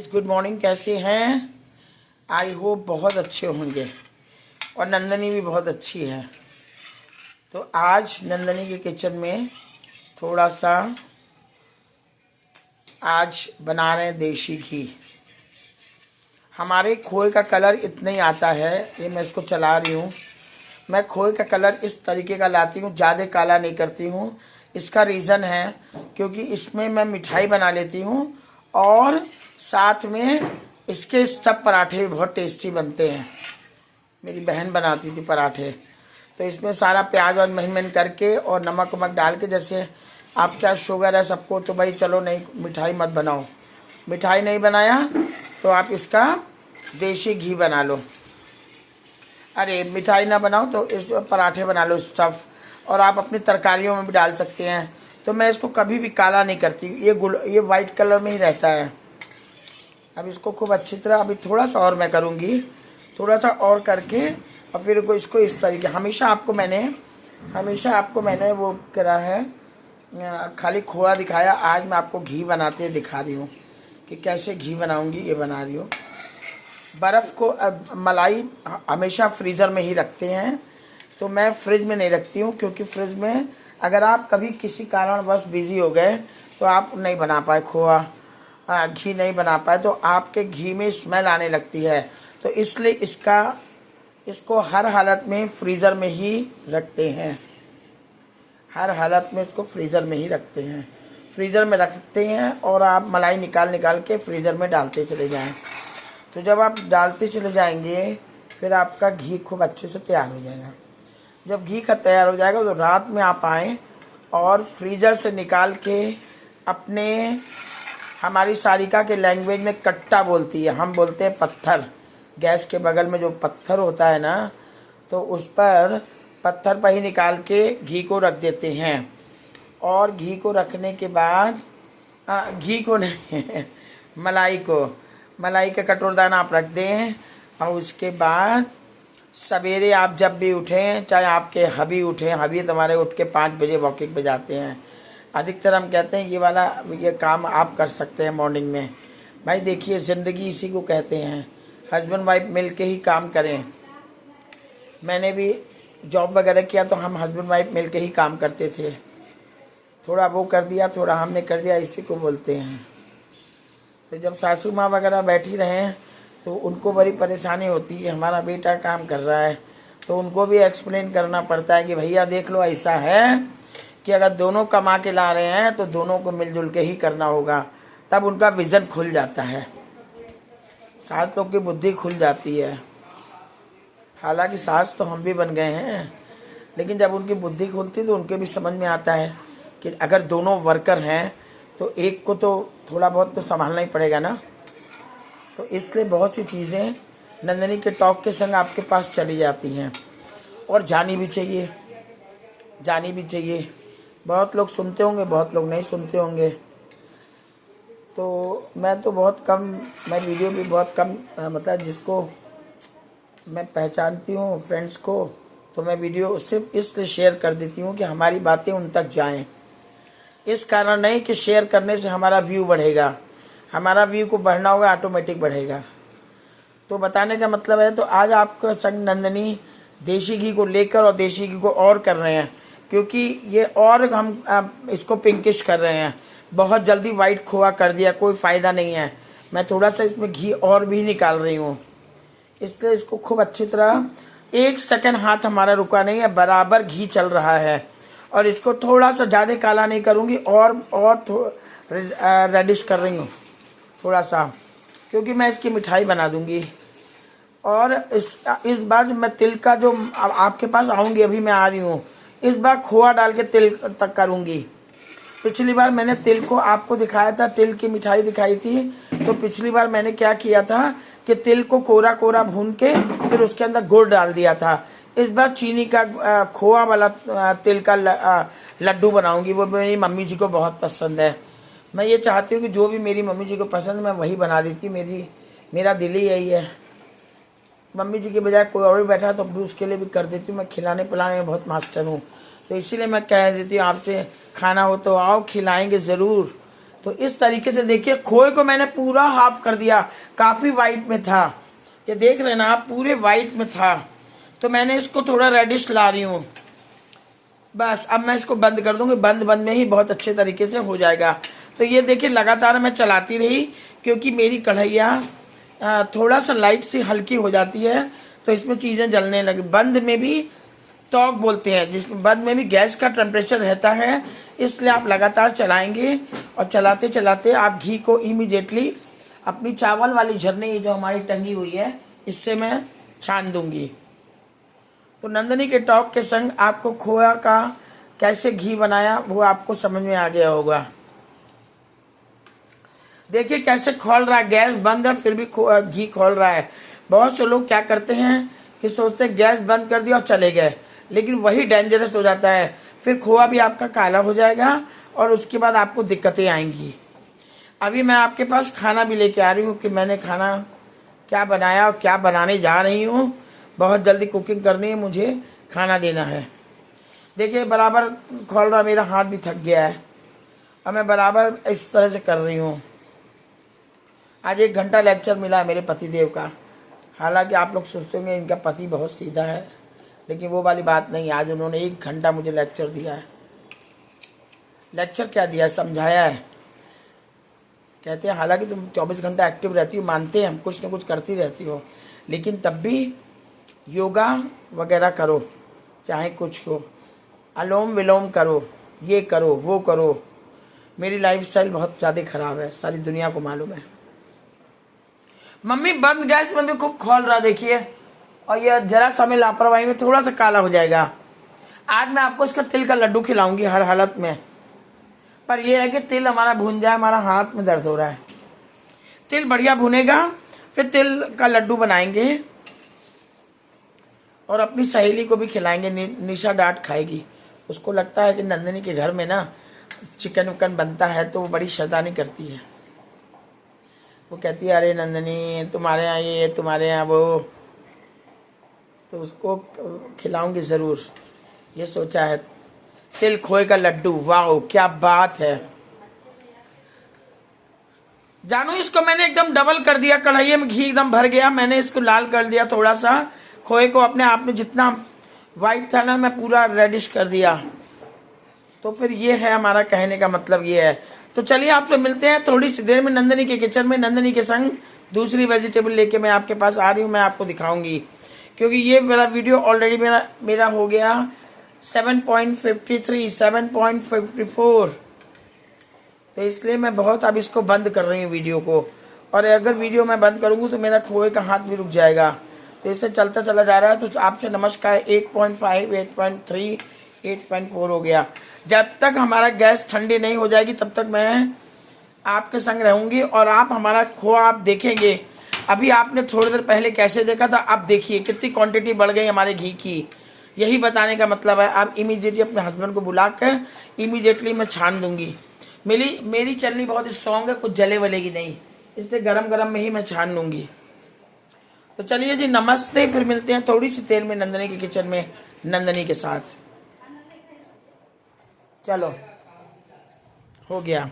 Good morning, कैसे हैं? I hope बहुत अच्छे होंगे और नंदनी भी बहुत अच्छी है। तो आज नंदनी के किचन में थोड़ा सा आज बना रहे हैं देसी घी। हमारे खोए का कलर इतना ही आता है, ये मैं इसको चला रही हूँ। मैं खोए का कलर इस तरीके का लाती हूँ, ज़्यादा काला नहीं करती हूँ। इसका रीज़न है क्योंकि इसमें मैं मिठाई बना लेती हूँ और साथ में इसके सब पराठे भी बहुत टेस्टी बनते हैं। मेरी बहन बनाती थी पराठे। तो इसमें सारा प्याज और महीन महीन करके और नमक वमक डाल के, जैसे आप क्या शुगर है सबको तो भाई चलो नहीं मिठाई मत बनाओ, मिठाई नहीं बनाया तो आप इसका देसी घी बना लो। अरे मिठाई ना बनाओ तो इस पराठे बना लो स्टफ़, और आप अपनी तरकारियों में भी डाल सकते हैं। तो मैं इसको कभी भी काला नहीं करती, ये वाइट कलर में ही रहता है। अब इसको खूब अच्छी तरह अभी थोड़ा सा और मैं करूँगी, थोड़ा सा और करके और फिर इसको इस तरीके हमेशा आपको मैंने वो करा है, खाली खोआ दिखाया। आज मैं आपको घी बनाते दिखा रही हूँ कि कैसे घी बनाऊँगी, ये बना रही हूँ। बर्फ़ को मलाई हमेशा फ्रीज़र में ही रखते हैं, तो मैं फ्रिज में नहीं रखती हूँ क्योंकि फ्रिज में अगर आप कभी किसी कारणवश बिज़ी हो गए तो आप नहीं बना पाए खोआ, घी नहीं बना पाए तो आपके घी में स्मेल आने लगती है। तो इसलिए इसको हर हालत में फ्रीज़र में ही रखते हैं, हर हालत में इसको फ्रीज़र में ही रखते हैं, फ्रीज़र में रखते हैं। और आप मलाई निकाल के फ्रीज़र में डालते चले जाएं। तो जब आप डालते चले जाएंगे फिर आपका घी खूब अच्छे से तैयार हो जाएगा। जब घी का तैयार हो जाएगा तो रात में आप आएँ और फ्रीज़र से निकाल के अपने, हमारी सारिका के लैंग्वेज में कट्टा बोलती है, हम बोलते हैं पत्थर। गैस के बगल में जो पत्थर होता है ना, तो उस पर पत्थर पर ही निकाल के घी को रख देते हैं। और घी को रखने के बाद घी को नहीं मलाई का कटोरदाना आप रख दें। और उसके बाद सवेरे आप जब भी उठें, चाहे आपके हबी उठें, हबी तुम्हारे उठ के 5 बजे वॉकिंग पे जाते हैं, अधिकतर हम कहते हैं ये काम आप कर सकते हैं मॉर्निंग में। भाई देखिए ज़िंदगी इसी को कहते हैं, हस्बैंड वाइफ मिल के ही काम करें। मैंने भी जॉब वगैरह किया तो हम हस्बैंड वाइफ मिल के ही काम करते थे। थोड़ा वो कर दिया, थोड़ा हमने कर दिया, इसी को बोलते हैं। तो जब सासू माँ वगैरह बैठी रहें तो उनको बड़ी परेशानी होती है, हमारा बेटा काम कर रहा है, तो उनको भी एक्सप्लेन करना पड़ता है कि भैया देख लो ऐसा है कि अगर दोनों कमा के ला रहे हैं तो दोनों को मिलजुल के ही करना होगा, तब उनका विज़न खुल जाता है, सास लोग की बुद्धि खुल जाती है। हालांकि सास तो हम भी बन गए हैं, लेकिन जब उनकी बुद्धि खुलती तो उनके भी समझ में आता है कि अगर दोनों वर्कर हैं तो एक को तो थोड़ा बहुत तो संभालना ही पड़ेगा ना। तो इसलिए बहुत सी चीज़ें नंदनी के टॉक के संग आपके पास चली जाती हैं और जानी भी चाहिए। बहुत लोग सुनते होंगे, बहुत लोग नहीं सुनते होंगे। तो मैं तो बहुत कम, मैं वीडियो भी बहुत कम, मतलब जिसको मैं पहचानती हूँ फ्रेंड्स को, तो मैं वीडियो सिर्फ इसलिए शेयर कर देती हूँ कि हमारी बातें उन तक जाएं। इस कारण नहीं कि शेयर करने से हमारा व्यू बढ़ेगा, हमारा व्यू को बढ़ना होगा, ऑटोमेटिक बढ़ेगा। तो बताने का मतलब है, तो आज आपका संग नंदनी देसी घी को लेकर और देसी घी को और कर रहे हैं, क्योंकि ये और हम इसको पिंकिश कर रहे हैं। बहुत जल्दी वाइट खोआ कर दिया, कोई फ़ायदा नहीं है। मैं थोड़ा सा इसमें घी और भी निकाल रही हूँ, इसलिए इसको खूब अच्छी तरह, 1 सेकंड हाथ हमारा रुका नहीं है, बराबर घी चल रहा है। और इसको थोड़ा सा ज़्यादा काला नहीं करूँगी और रेडिश कर रही हूँ थोड़ा सा, क्योंकि मैं इसकी मिठाई बना दूँगी। और इस बार मैं तिल का जो आपके पास आऊँगी, अभी मैं आ रही हूँ, इस बार खोआ डाल के तिल तक करूँगी। पिछली बार मैंने तिल को आपको दिखाया था, तिल की मिठाई दिखाई थी। तो पिछली बार मैंने क्या किया था कि तिल को कोरा कोरा भून के फिर उसके अंदर गुड़ डाल दिया था। इस बार चीनी का खोआ वाला तिल का लड्डू बनाऊंगी, वो मेरी मम्मी जी को बहुत पसंद है। मैं ये चाहती हूँ कि जो भी मेरी मम्मी जी को पसंद है मैं वही बना देती। मेरा दिल ही यही है। मम्मी जी के बजाय कोई और भी बैठा तो भी उसके लिए भी कर देती हूँ। मैं खिलाने पिलाने में बहुत मास्टर हूँ, तो इसीलिए मैं कह देती हूँ आपसे, खाना हो तो आओ, खिलाएंगे ज़रूर। तो इस तरीके से देखिए, खोए को मैंने पूरा हाफ कर दिया, काफी वाइट में था, ये देख रहे हैं ना आप, पूरे वाइट में था। तो मैंने इसको थोड़ा रेडिश ला रही हूँ। बस अब मैं इसको बंद कर दूंगी, बंद में ही बहुत अच्छे तरीके से हो जाएगा। तो ये देखिए लगातार मैं चलाती रही, क्योंकि मेरी कढ़ाइयाँ थोड़ा सा लाइट सी हल्की हो जाती है, तो इसमें चीजें जलने लगी। बंद में भी टॉक बोलते हैं, जिसमें बंद में भी गैस का टेम्परेचर रहता है, इसलिए आप लगातार चलाएंगे और चलाते चलाते आप घी को इमीडिएटली अपनी चावल वाली झरने, ये जो हमारी टंगी हुई है, इससे मैं छान दूंगी। तो नंदनी के टॉक के संग आपको खोया का कैसे घी बनाया वो आपको समझ में आ गया होगा। देखिए कैसे खोल रहा है, गैस बंद है फिर भी घी खोल रहा है। बहुत से लोग क्या करते हैं कि सोचते हैं गैस बंद कर दिया और चले गए, लेकिन वही डेंजरस हो जाता है। फिर खोआ भी आपका काला हो जाएगा और उसके बाद आपको दिक्कतें आएंगी। अभी मैं आपके पास खाना भी लेके आ रही हूँ कि मैंने खाना क्या बनाया और क्या बनाने जा रही हूँ। बहुत जल्दी कुकिंग करनी है, मुझे खाना देना है। देखिए बराबर खोल रहा, मेरा हाथ भी थक गया है और मैं बराबर इस तरह से कर रही हूँ। आज 1 घंटा लेक्चर मिला है मेरे पतिदेव का। हालांकि आप लोग सोचते होंगे इनका पति बहुत सीधा है, लेकिन वो वाली बात नहीं। आज उन्होंने 1 घंटा मुझे लेक्चर दिया है। लेक्चर क्या दिया है, समझाया है। कहते हैं हालांकि तुम 24 घंटा एक्टिव रहती हो, मानते हैं हम, कुछ न कुछ करती रहती हो, लेकिन तब भी योगा वगैरह करो, चाहे कुछ हो, अनुलोम विलोम करो, ये करो वो करो। मेरी लाइफस्टाइल बहुत ज़्यादा खराब है, सारी दुनिया को मालूम है। मम्मी बंद गैस में भी खूब खोल रहा देखिए, और ये जरा सा में लापरवाही में थोड़ा सा काला हो जाएगा। आज मैं आपको इसका तिल का लड्डू खिलाऊंगी हर हालत में, पर यह है कि तिल हमारा भून जाए, हमारा हाथ में दर्द हो रहा है। तिल बढ़िया भुनेगा, फिर तिल का लड्डू बनाएंगे और अपनी सहेली को भी खिलाएंगे। निशा डांट खाएगी, उसको लगता है कि नंदिनी के घर में ना चिकन विकन बनता है तो वो बड़ी शैतानी करती है। वो कहती है अरे नंदिनी तुम्हारे यहाँ ये, तुम्हारे यहाँ वो, तो उसको खिलाऊंगी ज़रूर, ये सोचा है। तिल खोए का लड्डू, वाह क्या बात है। जानू इसको मैंने एकदम डबल कर दिया, कढ़ाई में घी एकदम भर गया, मैंने इसको लाल कर दिया थोड़ा सा। खोए को अपने आप में जितना वाइट था ना, मैं पूरा रेडिश कर दिया। तो फिर ये है हमारा कहने का मतलब, ये है। तो चलिए आपसे मिलते हैं थोड़ी सी देर में नंदिनी के किचन में। नंदिनी के संग दूसरी वेजिटेबल लेके मैं आपके पास आ रही हूँ, मैं आपको दिखाऊंगी। क्योंकि ये मेरा वीडियो ऑलरेडी मेरा हो गया 7.53 7.54, तो इसलिए मैं बहुत अब इसको बंद कर रही हूँ वीडियो को। और अगर वीडियो मैं बंद करूँगी तो मेरा खोए का हाथ भी रुक जाएगा, तो इससे चलता चला जा रहा है। तो आपसे नमस्कार। 8.5 8.3 8.4 हो गया। जब तक हमारा गैस ठंडी नहीं हो जाएगी तब तक मैं आपके संग रहूंगी और आप हमारा खोआ आप देखेंगे। अभी आपने थोड़ी देर पहले कैसे देखा था, अब देखिए कितनी क्वांटिटी बढ़ गई हमारे घी की। यही बताने का मतलब है। आप इमीडिएटली अपने हस्बैंड को बुलाकर इमीडिएटली मैं छान दूंगी। मेरी चलनी बहुत स्ट्रांग है, कुछ जले वलेगी नहीं, इसलिए गरम गरम में ही मैं छान लूंगी। तो चलिए जी नमस्ते, फिर मिलते हैं थोड़ी सी देर में नंदिनी के किचन में नंदिनी के साथ। चलो हो गया।